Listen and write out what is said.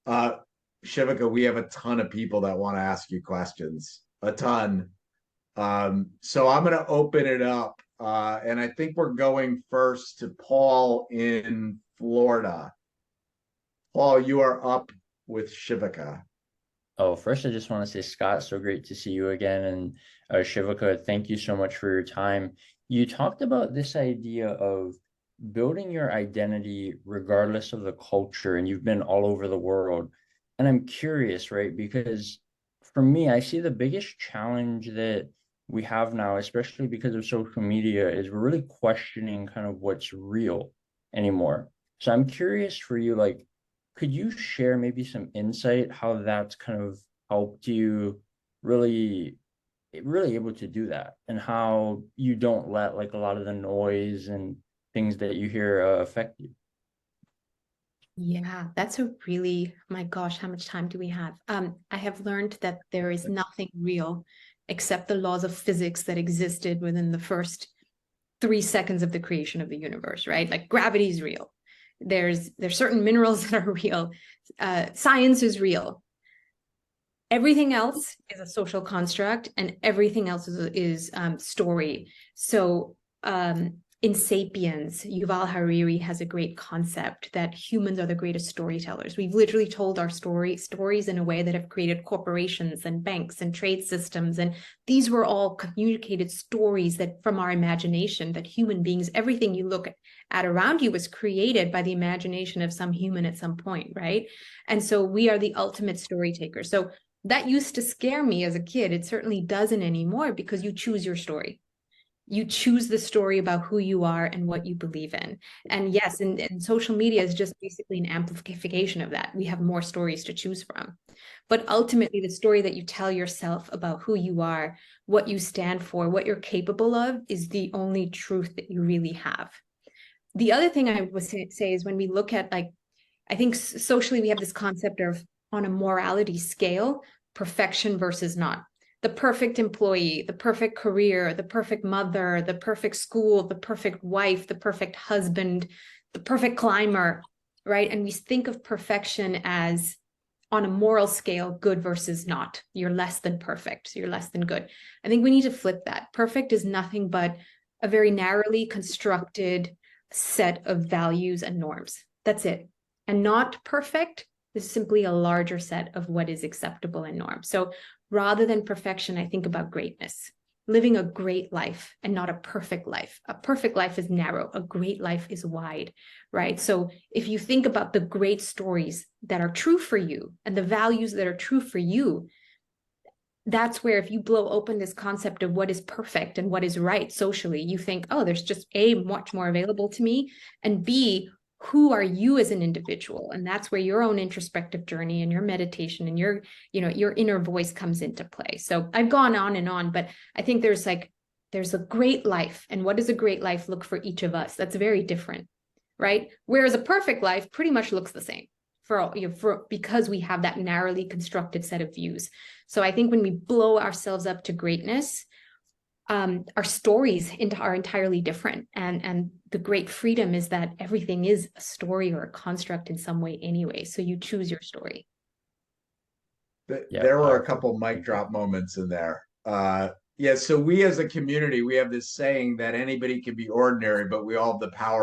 Uh, Shivika, we have a ton of people that want to ask you questions, a ton. So I'm going to open it up. And I think we're going first to Paul in Florida. Paul, you are up with Shivika. Oh, first, I just want to say, Scott, so great to see you again. And Shivika, thank you so much for your time. You talked about this idea of building your identity regardless of the culture, and you've been all over the world. And I'm curious, right? Because for me, I see the biggest challenge that we have now, especially because of social media, is we're really questioning kind of what's real anymore. So I'm curious for you, like, could you share maybe some insight how that's kind of helped you really really able to do that, and how you don't let like a lot of the noise and things that you hear affect you? Yeah, that's a really, my gosh, how much time do we have? I have learned that there is nothing real except the laws of physics that existed within the first 3 seconds of the creation of the universe, right? Like gravity is real. There's certain minerals that are real. Science is real. Everything else is a social construct, and everything else is story. So in Sapiens, Yuval Harari has a great concept that humans are the greatest storytellers. We've literally told our stories in a way that have created corporations and banks and trade systems. And these were all communicated stories that from our imagination, that human beings, everything you look at around you was created by the imagination of some human at some point, right? And so we are the ultimate story takers. So that used to scare me as a kid. It certainly doesn't anymore because you choose your story. You choose the story about who you are and what you believe in. And yes, and social media is just basically an amplification of that. We have more stories to choose from. But ultimately, the story that you tell yourself about who you are, what you stand for, what you're capable of is the only truth that you really have. The other thing I would say is when we look at like, I think socially we have this concept of on a morality scale, perfection versus not. The perfect employee, the perfect career, the perfect mother, the perfect school, the perfect wife, the perfect husband, the perfect climber, right? And we think of perfection as on a moral scale, good versus not. You're less than perfect, so you're less than good. I think we need to flip that. Perfect is nothing but a very narrowly constructed set of values and norms. That's it. And not perfect is simply a larger set of what is acceptable and norm. So rather than perfection, I think about greatness, living a great life and not a perfect life. A perfect life is narrow, a great life is wide, right? So if you think about the great stories that are true for you and the values that are true for you, that's where if you blow open this concept of what is perfect and what is right socially, you think, oh, there's just A, much more available to me, and B, who are you as an individual? And that's where your own introspective journey and your meditation and your inner voice comes into play. So I've gone on, but I think there's a great life. And what does a great life look for each of us? That's very different, right? Whereas a perfect life pretty much looks the same because we have that narrowly constructed set of views. So I think when we blow ourselves up to greatness, our stories are entirely different. And the great freedom is that everything is a story or a construct in some way anyway. So you choose your story. Yeah, There were a powerful. couple mic Thank you. drop moments in there. Yeah, so we as a community, we have this saying that anybody can be ordinary, but we all have the power